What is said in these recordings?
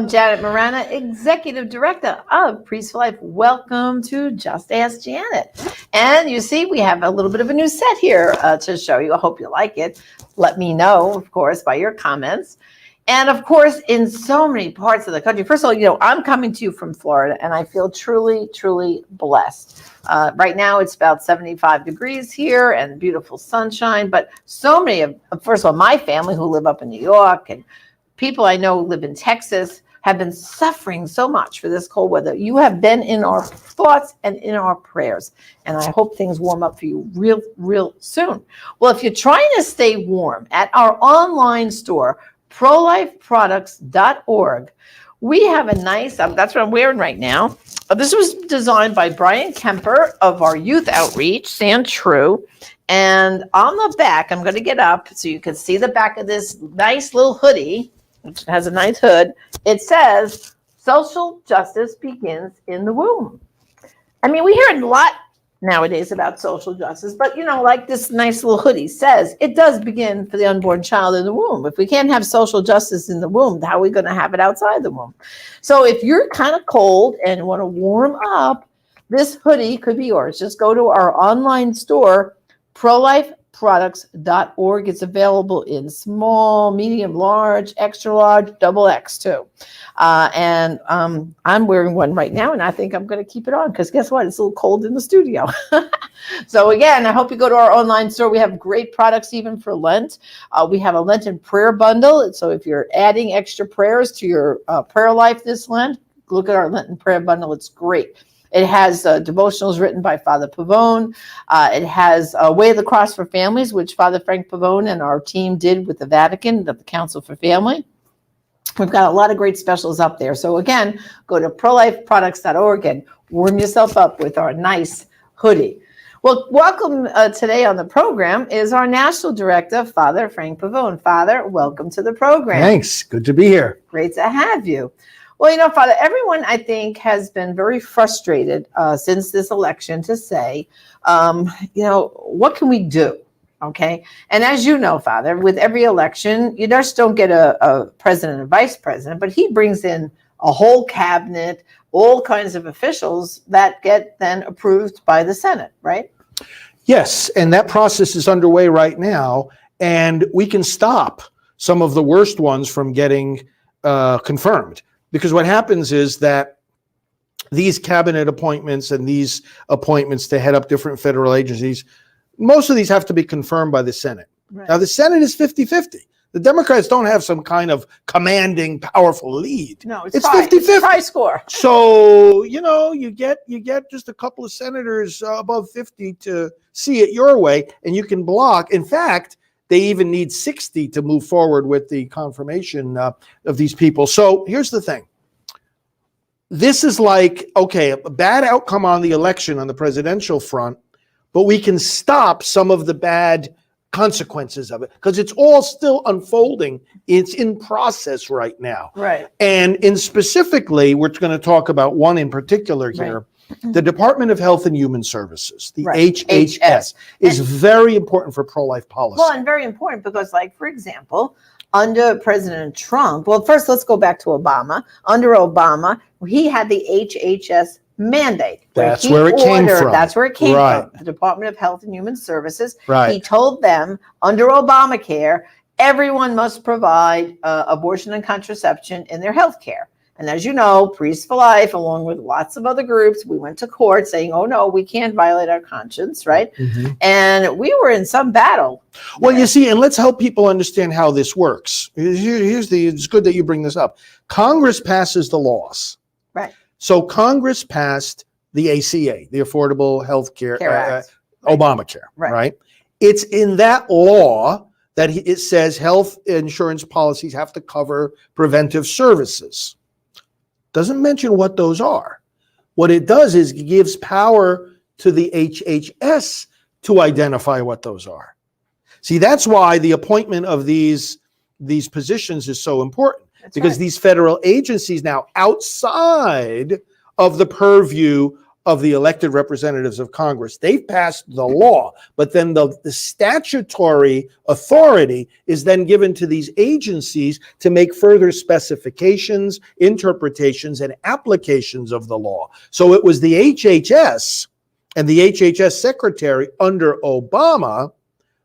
I'm Janet Marana, Executive Director of Priest for Life. Welcome to Just Ask Janet. And you see, we have a little bit of a new set here to show you. I hope you like it. Let me know, of course, by your comments. And of course, in so many parts of the country, first of all, I'm coming to you from Florida, and I feel truly, truly blessed. Right now, it's about 75 degrees here and beautiful sunshine. But so many of, first of all, my family who live up in New York and people I know who live in Texas have been suffering so much for this cold weather. You have been in our thoughts and in our prayers. And I hope things warm up for you real, real soon. Well, if you're trying to stay warm, at our online store, prolifeproducts.org, we have a nice, that's what I'm wearing right now. This was designed by Brian Kemper of our youth outreach, Stand True. And on the back, I'm going to get up so you can see the back of this nice little hoodie, which has a nice hood. It says, social justice begins in the womb. I mean, we hear a lot nowadays about social justice, but like this nice little hoodie says, it does begin for the unborn child in the womb. If we can't have social justice in the womb, how are we going to have it outside the womb? So if you're kind of cold and want to warm up, this hoodie could be yours. Just go to our online store, prolifeproducts.org. It's available in small, medium, large, extra large, double X too. And I'm wearing one right now, and I think I'm going to keep it on because guess what? It's a little cold in the studio. So again, I hope you go to our online store. We have great products even for Lent. We have a Lenten prayer bundle. So if you're adding extra prayers to your prayer life this Lent, look at our Lenten prayer bundle. It's great. It has devotionals written by Father Pavone. It has Way of the Cross for Families, which Father Frank Pavone and our team did with the Vatican, the Council for Family. We've got a lot of great specials up there. So again, go to prolifeproducts.org and warm yourself up with our nice hoodie. Well, welcome today on the program is our National Director, Father Frank Pavone. Father, welcome to the program. Thanks. Good to be here. Great to have you. Well, Father, everyone, I think, has been very frustrated since this election to say, what can we do? Okay. And as you know, Father, with every election, you just don't get a president and vice president, but he brings in a whole cabinet, all kinds of officials that get then approved by the Senate, right? Yes. And that process is underway right now. And we can stop some of the worst ones from getting confirmed. Because what happens is that these cabinet appointments and these appointments to head up different federal agencies, most of these have to be confirmed by the Senate. Right. Now, the Senate is 50-50. The Democrats don't have some kind of commanding, powerful lead. No, it's 50-50. It's a high score. So, you get just a couple of senators above 50 to see it your way, and you can block. In fact, they even need 60 to move forward with the confirmation of these people. So here's the thing. This is like, okay, a bad outcome on the election on the presidential front, but we can stop some of the bad consequences of it because it's all still unfolding. It's in process right now. Right. And specifically, we're going to talk about one in particular here. Right. The Department of Health and Human Services, the HHS, is very important for pro-life policy. Well, and very important because, for example, under President Trump, well, first let's go back to Obama. Under Obama, he had the HHS mandate. That's where it came from. That's where it came from, the Department of Health and Human Services. Right. He told them, under Obamacare, everyone must provide abortion and contraception in their health care. And as you know, Priests for Life, along with lots of other groups, we went to court saying, oh, no, we can't violate our conscience, right? Mm-hmm. And we were in some battle. Well, you see, and let's help people understand how this works. It's good that you bring this up. Congress passes the laws. Right. So Congress passed the ACA, the Affordable Health Care Act. Obamacare, right? It's in that law that it says health insurance policies have to cover preventive services. Doesn't mention what those are. What it does is it gives power to the HHS to identify what those are. See, that's why the appointment of these positions is so important. That's because these federal agencies now outside of the purview of the elected representatives of Congress. They've passed the law, but then the statutory authority is then given to these agencies to make further specifications, interpretations, and applications of the law. So it was the HHS and the HHS secretary under Obama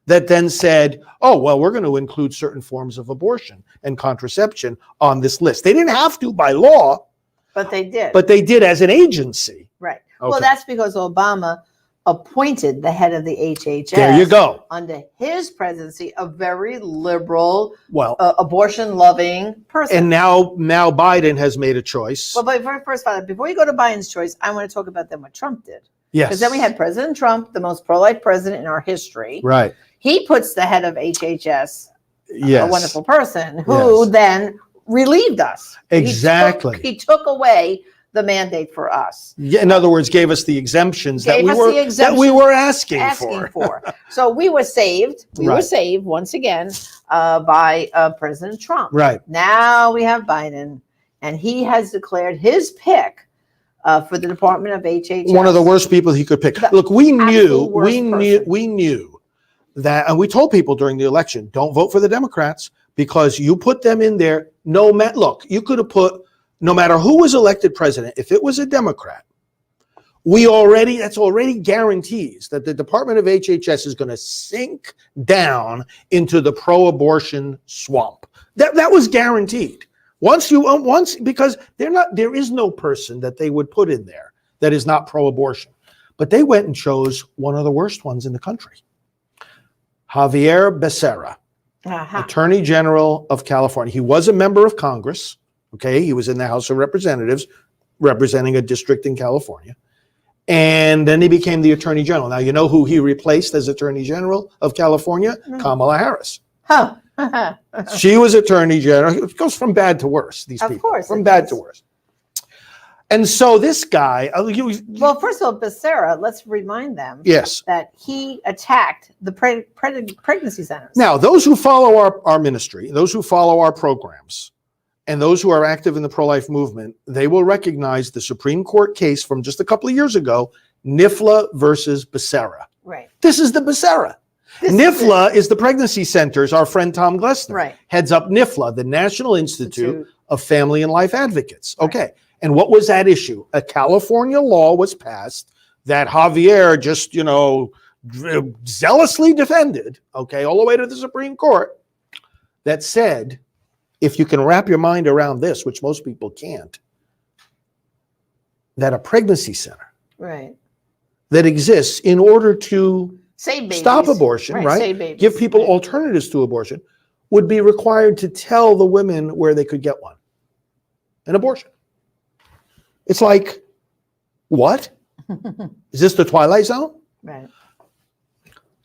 that then said, oh, well, we're going to include certain forms of abortion and contraception on this list. They didn't have to by law, But they did. but they did as an agency. Right. Okay. Well, that's because Obama appointed the head of the HHS. There you go. Under his presidency, a very liberal, Well, abortion-loving person. and now Biden has made a choice. Well, but first, before you go to Biden's choice, I want to talk about then what Trump did. Yes. Because then we had President Trump, the most pro-life president in our history. Right. He puts the head of HHS, Yes. a wonderful person, who Yes. then relieved us. Exactly. He took away the mandate for us. Yeah, in other words, gave us the exemptions that Gave us the exemptions we were asking Asking for. for. So we were saved. We were Right. saved once again by President Trump. Right. Now we have Biden, and he has declared his pick for the Department of HHS. One of the worst people he could pick. The Look, we absolute worst person. knew that, and we told people during the election, don't vote for the Democrats because you put them in there. Look, you could have put, no matter who was elected president, if it was a Democrat, that's already guarantees that the Department of HHS is going to sink down into the pro-abortion swamp. That was guaranteed. Because there is no person that they would put in there that is not pro-abortion. But they went and chose one of the worst ones in the country. Javier Becerra, Attorney General of California. He was a member of Congress. Okay, he was in the House of Representatives representing a district in California. And then he became the Attorney General. Now, you know who he replaced as Attorney General of California? Kamala Harris. Huh. She was Attorney General. It goes from bad to worse, these people. Of course. From bad to worse. And so this guy... Well, first of all, Becerra, let's remind them yes. that he attacked the pregnancy centers. Now, those who follow our ministry, those who follow our programs, and those who are active in the pro-life movement, they will recognize the Supreme Court case from just a couple of years ago, NIFLA versus Becerra. Right. This is the Becerra. NIFLA is the pregnancy centers. Our friend Tom Glessner heads up NIFLA, the National Institute of Family and Life Advocates. Okay. And what was that issue? A California law was passed that Javier just, zealously defended, okay, all the way to the Supreme Court, that said, if you can wrap your mind around this, which most people can't, that a pregnancy center that exists in order to stop abortion, right? Give people alternatives to abortion, would be required to tell the women where they could get one. An abortion. It's like, what? Is this the Twilight Zone? Right.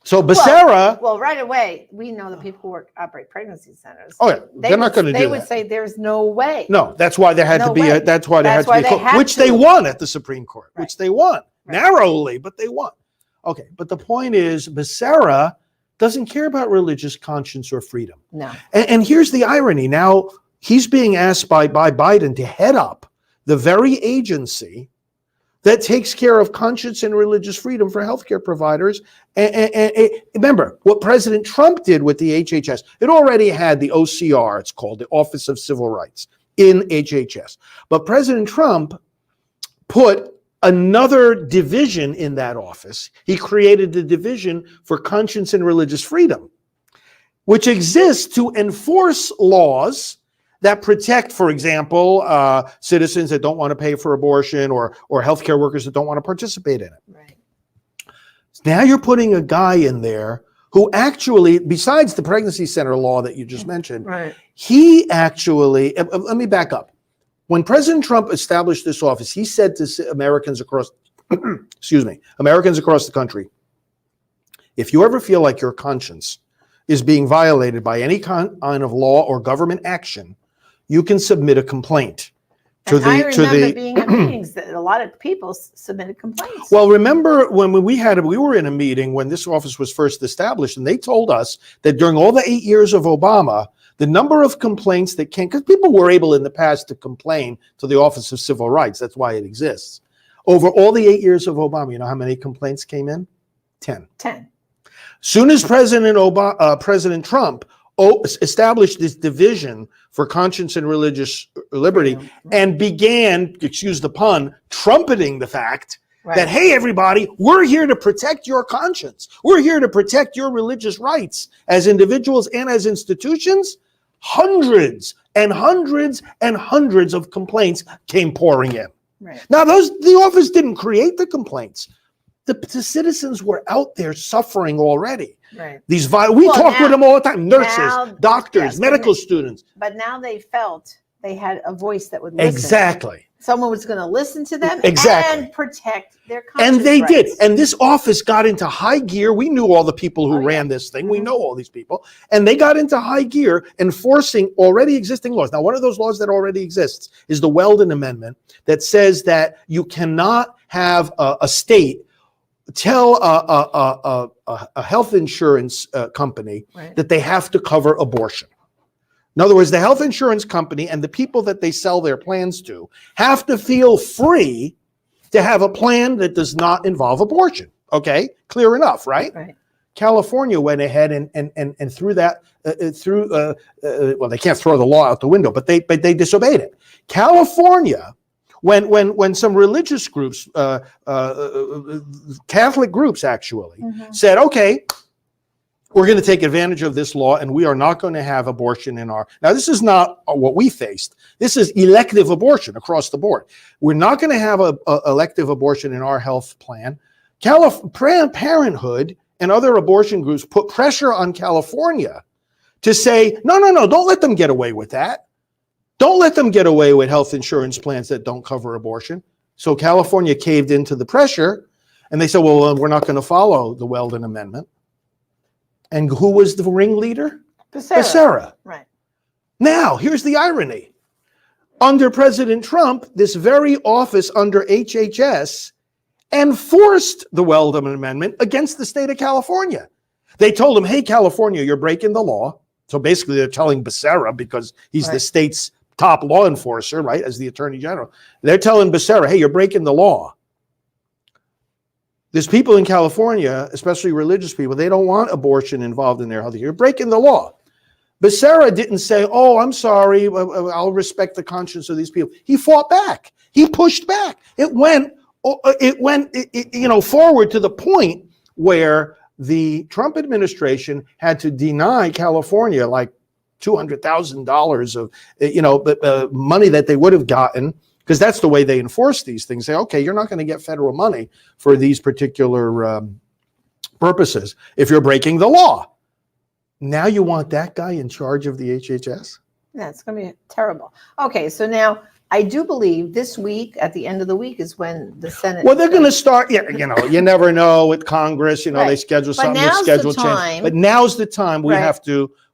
So Becerra... Well, right away, we know the people who operate pregnancy centers. Oh, yeah. They're not going to do that. They would say there's no way. No, that's why there had to be which they won at the Supreme Court, which they won. Narrowly, but they won. Okay, but the point is, Becerra doesn't care about religious conscience or freedom. No. And here's the irony. Now, he's being asked by Biden to head up the very agency that takes care of conscience and religious freedom for healthcare providers. And remember, what President Trump did with the HHS, it already had the OCR, it's called the Office of Civil Rights, in HHS. But President Trump put another division in that office. He created the Division for Conscience and Religious Freedom, which exists to enforce laws that protect, for example, citizens that don't want to pay for abortion or healthcare workers that don't want to participate in it. Right. Now you're putting a guy in there who actually, besides the pregnancy center law that you just mentioned, he actually, let me back up. When President Trump established this office, he said to Americans across, Americans across the country, if you ever feel like your conscience is being violated by any kind of law or government action, you can submit a complaint to I remember being at meetings that a lot of people submitted complaints. Well, remember when we were in a meeting when this office was first established, and they told us that during all the 8 years of Obama, the number of complaints that came, because people were able in the past to complain to the Office of Civil Rights, that's why it exists. Over all the 8 years of Obama, you know how many complaints came in? 10. 10. Soon as President Trump established this division for conscience and religious liberty and began, excuse the pun, trumpeting the fact that, hey, everybody, we're here to protect your conscience. We're here to protect your religious rights as individuals and as institutions. Hundreds and hundreds and hundreds of complaints came pouring in. Right. Now, the office didn't create the complaints. The citizens were out there suffering already. Right. We talk with them all the time, nurses, doctors, medical students. But now they felt they had a voice that would listen. Exactly. Someone was going to listen to them and protect their conscience And they rights. did. And this office got into high gear. We knew all the people who ran this thing. We know all these people. And they got into high gear enforcing already existing laws. Now, one of those laws that already exists is the Weldon Amendment that says that you cannot have a state tell a health insurance company that they have to cover abortion. In other words, the health insurance company and the people that they sell their plans to have to feel free to have a plan that does not involve abortion. Okay, clear enough, right? Right. California went ahead and threw that well, they can't throw the law out the window, but they disobeyed it. California, when some religious groups, Catholic groups actually, said, okay, we're going to take advantage of this law and we are not going to have abortion in our... Now, this is not what we faced. This is elective abortion across the board. We're not going to have a elective abortion in our health plan. Planned Parenthood and other abortion groups put pressure on California to say, no, don't let them get away with that. Don't let them get away with health insurance plans that don't cover abortion. So California caved into the pressure and they said, well, we're not going to follow the Weldon Amendment. And who was the ringleader? Becerra. Right. Now, here's the irony. Under President Trump, this very office under HHS enforced the Weldon Amendment against the state of California. They told him, hey, California, you're breaking the law. So basically they're telling Becerra, because he's the state's top law enforcer, right, as the attorney general. They're telling Becerra, hey, you're breaking the law. There's people in California, especially religious people, they don't want abortion involved in their health care. You're breaking the law. Becerra didn't say, oh, I'm sorry, I'll respect the conscience of these people. He fought back. He pushed back. It went forward to the point where the Trump administration had to deny California like $200,000 of money that they would have gotten, because that's the way they enforce these things. Say, okay, you're not going to get federal money for these particular purposes if you're breaking the law. Now you want that guy in charge of the HHS? Yeah, it's going to be terrible. Okay, so now I do believe this week, at the end of the week, is when the Senate... Well, they're going to start, you never know with Congress, they schedule something, they schedule change. But now's the time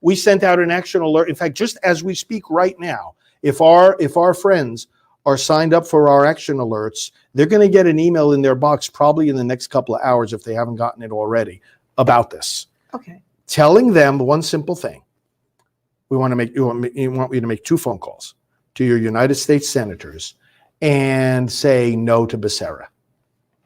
we sent out an action alert. In fact, just as we speak right now, if our friends are signed up for our action alerts, they're going to get an email in their box probably in the next couple of hours, if they haven't gotten it already, about this. Okay. Telling them one simple thing. We want you to make 2 phone calls to your United States senators and say no to Becerra.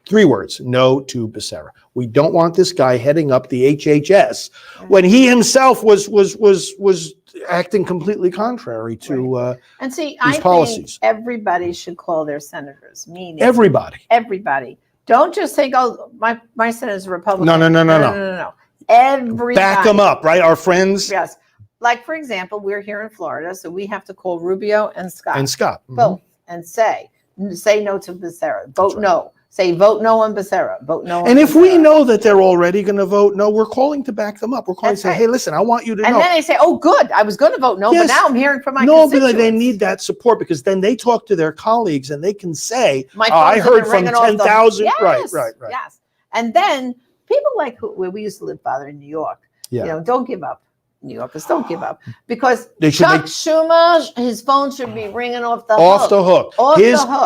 3 words, no to Becerra. We don't want this guy heading up the HHS when he himself was acting completely contrary to and see, these policies. Think everybody should call their senators. Meaning everybody. Don't just think, oh, my senator's a Republican. No. Everybody. Back them up, right? Our friends. Yes. Like, for example, we're here in Florida, so we have to call Rubio and Scott. Both. And say no to Becerra. Vote no. Say vote no on Becerra. Vote no on And if Becerra. we know that they're already going to vote no, we're calling to back them up. We're calling to say, hey, listen, I want you to know. And then they say, oh, good, I was going to vote no, but now I'm hearing from my constituents. But they need that support, because then they talk to their colleagues and they can say, I heard from 10,000. Yes, Right. Yes. And then people like where we used to live, Father, in New York, don't give up. New Yorkers, don't give up, because Chuck Schumer, his phone should be ringing off the hook.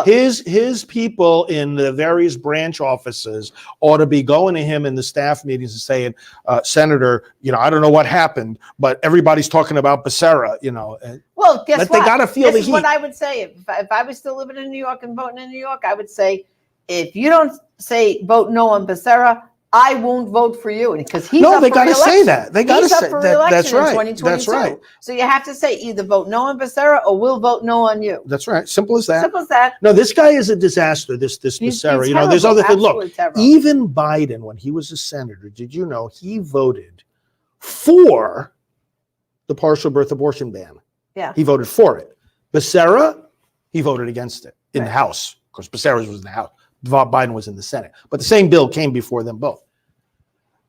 His people in the various branch offices ought to be going to him in the staff meetings and saying, Senator, I don't know what happened, but everybody's talking about Becerra, Well, guess what? They got to feel the heat. This is what I would say if I was still living in New York and voting in New York. I would say, if you don't say vote no on Becerra, I won't vote for you, because he's No, up they for got to re-election. say that. They got to He's up say for that. re-election That's in right. 2022. That's right. So you have to say either vote no on Becerra or we'll vote no on you. That's right. Simple as that. Simple as that. No, this guy is a disaster. This He's Becerra. You know, there's other things. Look, absolutely terrible. even Biden, when he was a senator, did you know he voted for the partial birth abortion ban? Yeah. He voted for it. Becerra, he voted against it in the Right. House. Of course, Becerra was in the House. Biden was in the Senate. But the same bill came before them both.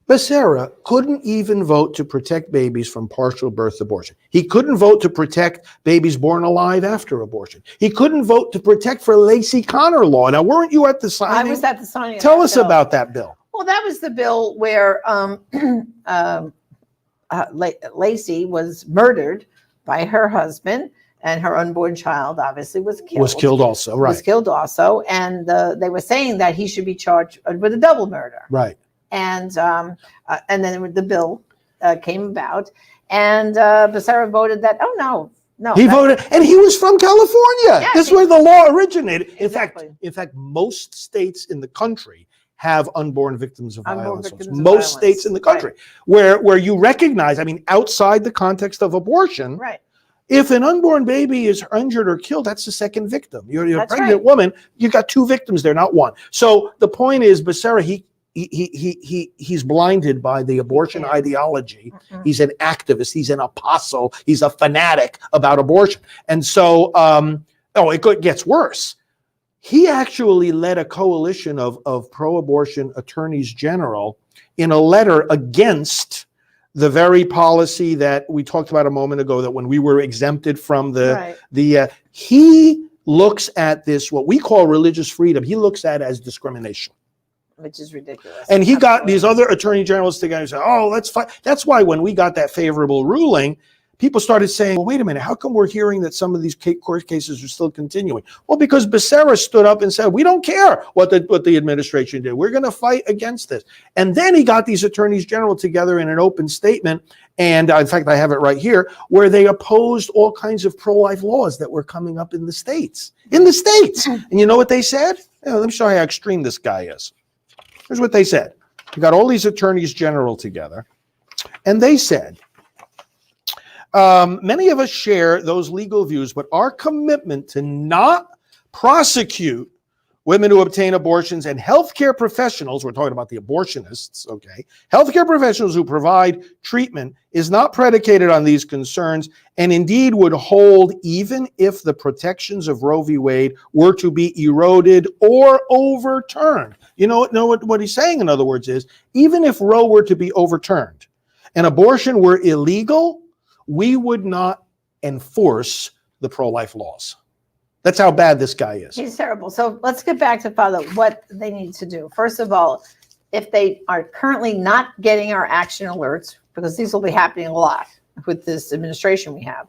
Becerra couldn't even vote to protect babies from partial birth abortion. He couldn't vote to protect babies born alive after abortion. He couldn't vote to protect for Lacey Connor law. Now, weren't you at the signing? I was at the signing. Tell us about that bill. Well, that was the bill where Lacey was murdered by her husband, and her unborn child obviously was killed. Was killed also, right. Was killed also, and they were saying that he should be charged with a double murder. Right. And then the bill came about, and Becerra voted that. Oh no, he voted, and he was from California. Yeah, This is where the law originated. Exactly. In fact, most states in the country have unborn victims of violence. Victims of Most violence. states in the country, where you recognize, I mean, outside the context of abortion, right. If an unborn baby is injured or killed, that's the second victim. You're a That's pregnant right. woman. You got two victims there, not one. So the point is, Becerra, he's blinded by the abortion ideology. Mm-mm. He's an activist. He's an apostle. He's a fanatic about abortion. And so, it gets worse. He actually led a coalition of pro-abortion attorneys general in a letter against the very policy that we talked about a moment ago, that when we were exempted from he looks at this, what we call religious freedom, he looks at as discrimination. Which is ridiculous. And he got these other attorney generals together and said, oh, let's fight. That's why when we got that favorable ruling, people started saying, well, wait a minute, how come we're hearing that some of these court cases are still continuing? Well, because Becerra stood up and said, we don't care what the administration did. We're going to fight against this. And then he got these attorneys general together in an open statement. And in fact, I have it right here, where they opposed all kinds of pro-life laws that were coming up in the states. And you know what they said? Let me show you how extreme this guy is. Here's what they said. We got all these attorneys general together, and they said, many of us share those legal views, but our commitment to not prosecute women who obtain abortions and healthcare professionals, we're talking about the abortionists, okay, healthcare professionals who provide treatment is not predicated on these concerns, and indeed would hold even if the protections of Roe v. Wade were to be eroded or overturned. You know what he's saying, in other words, is even if Roe were to be overturned and abortion were illegal, we would not enforce the pro-life laws. That's how bad this guy is. He's terrible. So let's get back to Father, what they need to do. First of all, if they are currently not getting our action alerts, because these will be happening a lot with this administration we have,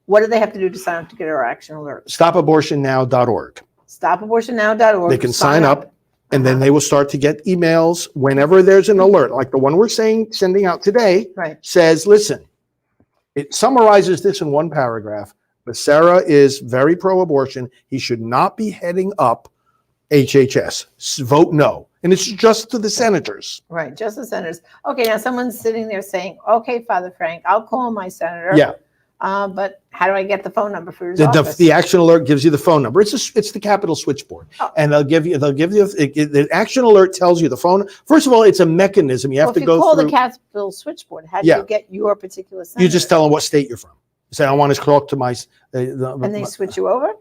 what do they have to do to sign up to get our action alerts? StopAbortionNow.org. StopAbortionNow.org. They can sign up, and then they will start to get emails whenever there's an alert, like the one we're sending out today. Right. Says, listen, it summarizes this in one paragraph. Becerra is very pro-abortion. He should not be heading up HHS. Vote no. And it's just to the senators. Right, just the senators. Okay, now someone's sitting there saying, okay, Father Frank, I'll call my senator. Yeah. But how do I get the phone number for his office? The action alert gives you the phone number. It's the Capitol switchboard, and they'll give you the action alert tells you the phone. First of all, it's a mechanism you have to go through. If you call the Capitol switchboard, how do you get your particular senator? You just tell them what state you're from. You say, I want to talk to my. And they switch you over.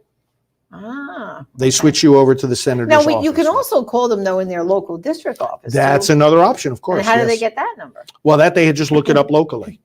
They switch you over to the senator's office. Now, you can also call them, though, in their local district office. That's another option, of course. And how do they get that number? Well, that they just look it up locally.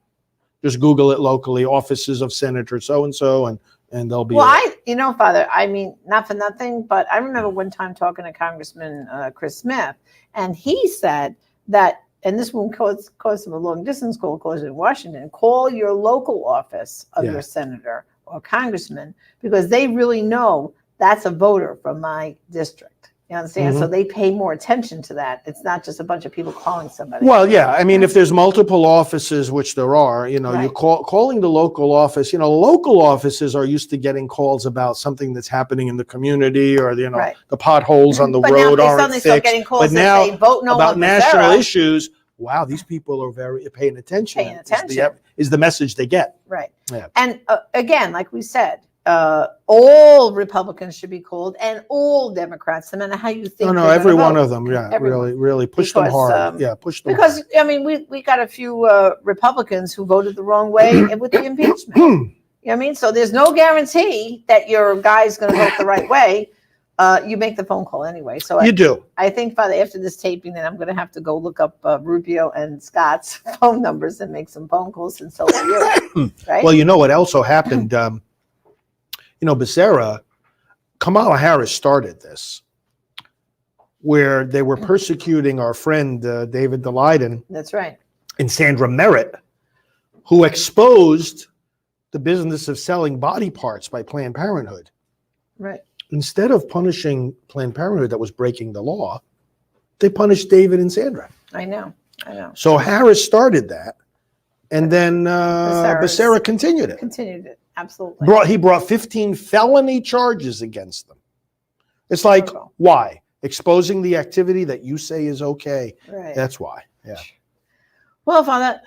Just Google it locally, offices of Senator so-and-so, and they'll be. Well, Father, I mean, not for nothing, but I remember one time talking to Congressman Chris Smith, and he said that, and this won't cause him a long distance call, because in Washington, call your local office of your senator or congressman, because they really know that's a voter from my district. You understand? So they pay more attention to that. It's not just a bunch of people calling somebody. Well, yeah. I mean, if there's multiple offices, which there are, you Right. calling the local office. Local offices are used to getting calls about something that's happening in the community, or Right. the potholes on the But now road they aren't suddenly start fixed. getting calls But that now say, vote no about on national Becerra. issues, wow, these people are very paying attention. Paying attention. Is the message they get. Right. Yeah. And again, like we said, all Republicans should be called, and all Democrats, no matter how you think. No, they're every gonna one vote. of them. Yeah, Everyone. really push them Because, hard. Yeah, push them Because hard. I mean, we got a few Republicans who voted the wrong way and with the impeachment. You know what I mean? So there's no guarantee that your guy's going to vote the right way. You make the phone call anyway. So You do. I think, Father, after this taping, then I'm going to have to go look up Rubio and Scott's phone numbers and make some phone calls, and so are you. Right? Well, you know what also happened? Becerra, Kamala Harris started this, where they were persecuting our friend David Daleiden. That's right. And Sandra Merritt, who exposed the business of selling body parts by Planned Parenthood. Right. Instead of punishing Planned Parenthood that was breaking the law, they punished David and Sandra. I know. So Harris started that, and then Becerra continued it. Continued it. Absolutely. He brought 15 felony charges against them. It's like, why? Exposing the activity that you say is okay. Right. That's why. Yeah. Well, Father,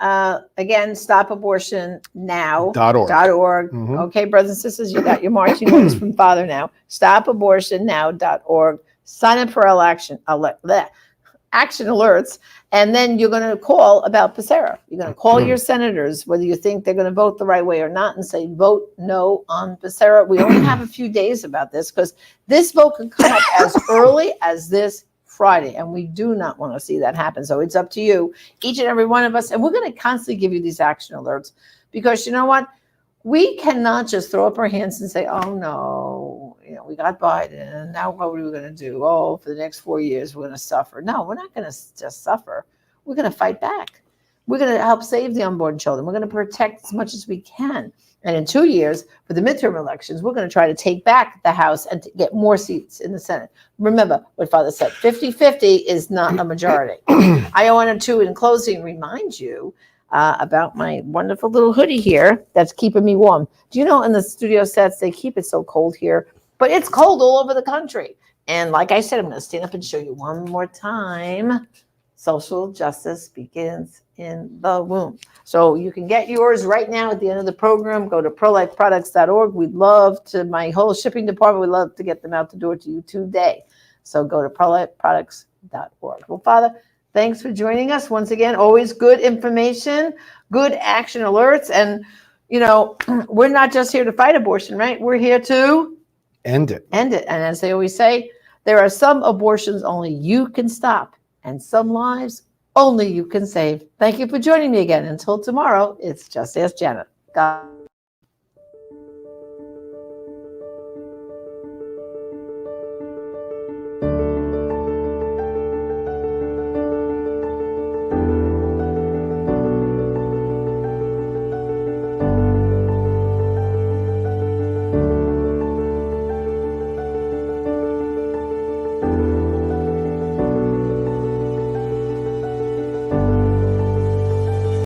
again, stopabortionnow.org. Mm-hmm. Okay, brothers and sisters, you got your marching orders from Father now. Stopabortionnow.org. Sign up for action alerts, and then you're going to call about Becerra. You're going to call your senators, whether you think they're going to vote the right way or not, and say, vote no on Becerra. We only have a few days about this, because this vote can come up as early as this Friday, and we do not want to see that happen. So it's up to you, each and every one of us, and we're going to constantly give you these action alerts, because you know what? We cannot just throw up our hands and say, oh no, we got Biden, now what are we going to do? Oh, for the next 4 years, we're going to suffer. No, we're not going to just suffer. We're going to fight back. We're going to help save the unborn children. We're going to protect as much as we can. And in 2 years, for the midterm elections, we're going to try to take back the House and to get more seats in the Senate. Remember what Father said, 50-50 is not a majority. I wanted to, in closing, remind you about my wonderful little hoodie here that's keeping me warm. Do you know in the studio sets, they keep it so cold here, but it's cold all over the country. And like I said, I'm going to stand up and show you one more time. Social justice begins in the womb. So you can get yours right now at the end of the program. Go to prolifeproducts.org. We'd love to, my whole shipping department, we'd love to get them out the door to you today. So go to prolifeproducts.org. Well, Father, thanks for joining us once again. Always good information, good action alerts. And, we're not just here to fight abortion, right? We're here to end it. And as they always say, there are some abortions only you can stop, and some lives only you can save. Thank you for joining me again. Until tomorrow, it's Just Ask Janet. God.